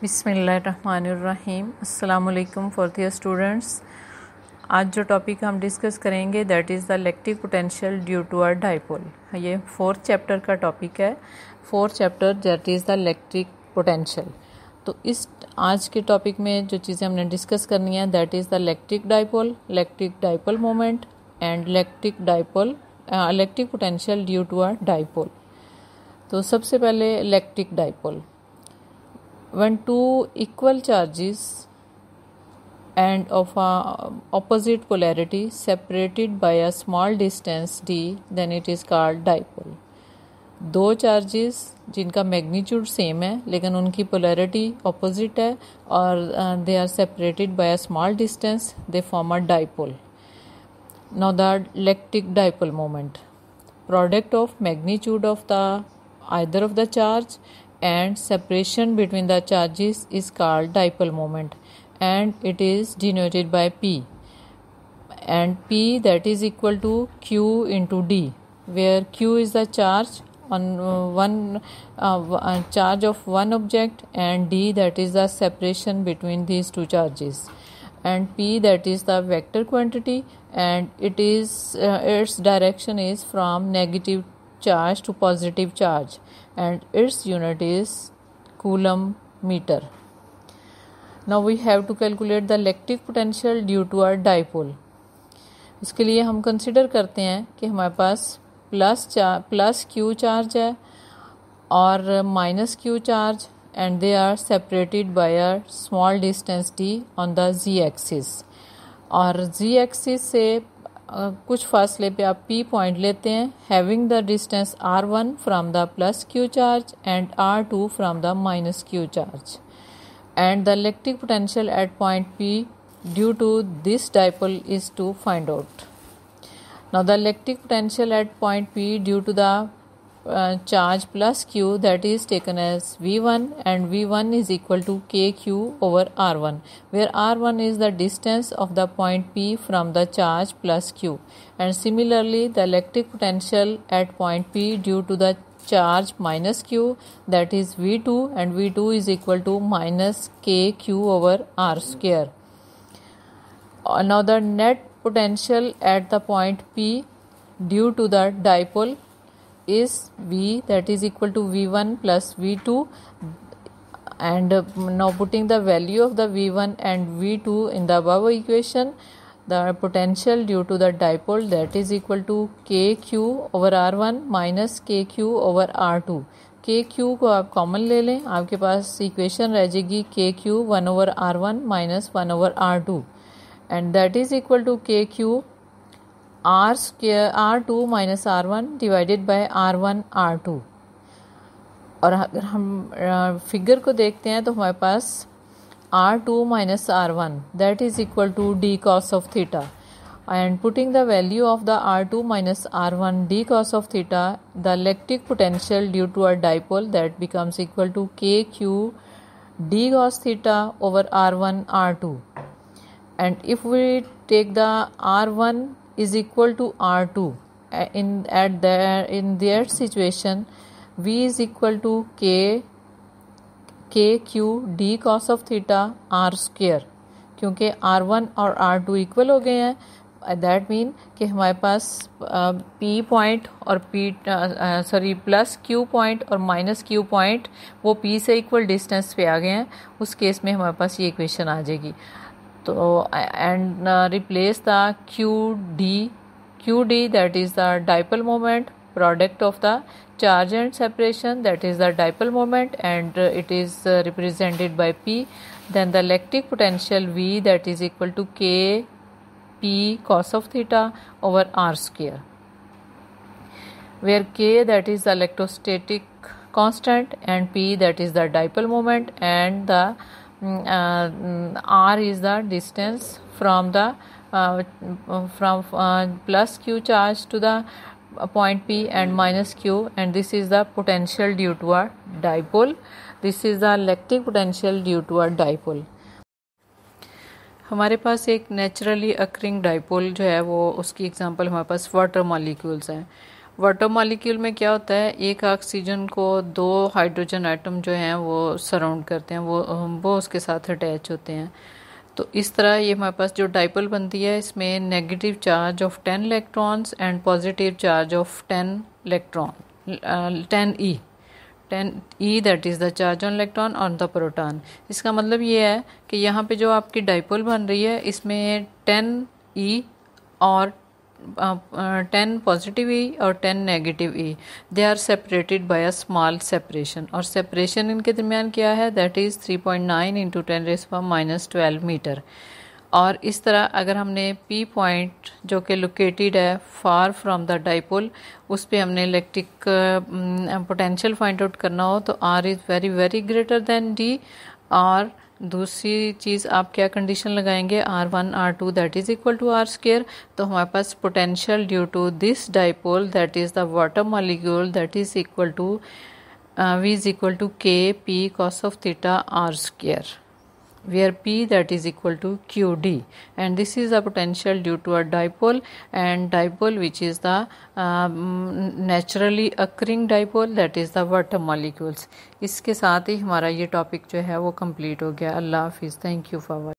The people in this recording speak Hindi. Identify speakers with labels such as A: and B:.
A: बिस्मिल्लाहिर्रहमानिर्रहीम। अस्सलाम वालेकुम फॉर द स्टूडेंट्स। आज जो टॉपिक हम डिस्कस करेंगे that is the electric potential due to a dipole. ये 4th चैप्टर का टॉपिक है। 4th chapter that is the electric potential. तो इस आज के टॉपिक में जो चीज़ें हमने डिस्कस करनी है that is the electric dipole moment and electric potential due to a dipole. तो सबसे पहले electric dipole. When two equal charges and of opposite polarity separated by a small distance d, then it is called dipole. दो चार्जेस जिनका मैग्नीट्यूड सेम है लेकिन उनकी पोलैरिटी ऑपोजिट है और they are separated by a small distance, they form a dipole. Now the electric dipole moment, product of magnitude of the either of the charge and separation between the charges is called dipole moment, and it is denoted by P, and P that is equal to Q into D, where Q is the charge on charge of one object and D that is the separation between these two charges, and P that is the vector quantity, and it is its direction is from negative charge to positive charge, and its unit is coulomb meter. Now we have to calculate the electric potential due to a dipole. इसके लिए हम कंसिडर करते हैं कि हमारे पास प्लस क्यू चार्ज है और minus q charge, and they are separated by a small distance d on the z axis, और z एक्सिस से कुछ फासले पे आप P पॉइंट लेते हैं, having the distance R1 from the plus q charge and R2 from the minus q charge, and the electric potential at point P due to this dipole is to find out. Now the electric potential at point P due to the charge plus q that is taken as V1, and V1 is equal to kq over R1, where R1 is the distance of the point P from the charge plus q, and similarly the electric potential at point P due to the charge minus q that is V2, and V2 is equal to minus kq over R square. Now the net potential at the point P due to the dipole is V, that is equal to V1 plus V2, and now putting the value of the V1 and V2 in the above equation, the potential due to the dipole that is equal to kq over R1 minus kq over R2. kq को आप कॉमन ले लें, आपके पास इक्वेशन रह जाएगी kq 1 over R1 minus 1 over R2, and that is equal to kq R square R2 minus R1 divided by R1 R2. और अगर हम फिगर को देखते हैं तो हमारे पास R2 minus R1 that is equal to d cos of theta, and putting the value of the R2 minus R1 d cos of theta, the electric potential due to a dipole that becomes equal to kq d cos theta over R1 R2, and if we take the R1 is equal to R2 in their situation, V is equal to kq d cos of theta R square, क्योंकि R1 और R2 इक्वल हो गए हैं, दैट मीन कि हमारे पास P पॉइंट और प्लस Q पॉइंट और माइनस Q पॉइंट वो P से इक्वल डिस्टेंस पे आ गए हैं. उस केस में हमारे पास ये इक्वेशन आ जाएगी. तो and replace the QD that is the dipole moment, product of the charge and separation, that is the dipole moment, and it is represented by P. Then the electric potential V that is equal to kP cos of theta over R square, where K that is the electrostatic constant and P that is the dipole moment, and the R is the distance from the plus Q charge to the point P and minus Q, and this is the potential due to a dipole. This is the electric potential due to a dipole. हमारे पास एक नेचुरली अकरिंग डाइपोल जो है वो उसकी एग्जांपल हमारे पास वाटर मॉलिक्यूल्स हैं. वाटर मॉलिक्यूल में क्या होता है, एक ऑक्सीजन को दो हाइड्रोजन एटम जो हैं वो सराउंड करते हैं, वो उसके साथ अटैच होते हैं। तो इस तरह ये हमारे पास जो डाइपोल बनती है, इसमें negative charge of 10 electrons and positive charge of 10 electron 10 E that is the charge on electron on the proton. इसका मतलब ये है कि यहाँ पे जो आपकी डाइपोल बन रही है इसमें 10 E और 10 पॉजिटिव E और 10 negative E, they are separated by a small separation, और सेपरेशन इनके दरमियान क्या है, दैट इज़ 3.9 इंटू 10⁻⁻12 मीटर। और इस तरह अगर हमने P पॉइंट जो कि लोकेटेड है फार फ्रॉम द डाइपोल, उस पे हमने इलेक्ट्रिक पोटेंशियल फाइंड आउट करना हो तो R is very very greater than D। और दूसरी चीज़ आप क्या कंडीशन लगाएंगे, R1 R2 that is equal to R square. तो हमारे पास potential due to this dipole that is the water molecule that is equal to V is equal to K P cos of theta R square, where P that is equal to QD, and this is the potential due to a dipole, and dipole which is the naturally occurring dipole that is the water molecules। इसके साथ ही हमारा ये टॉपिक जो है वो कंप्लीट हो गया। अल्लाह हाफिज़, थैंक यू फॉर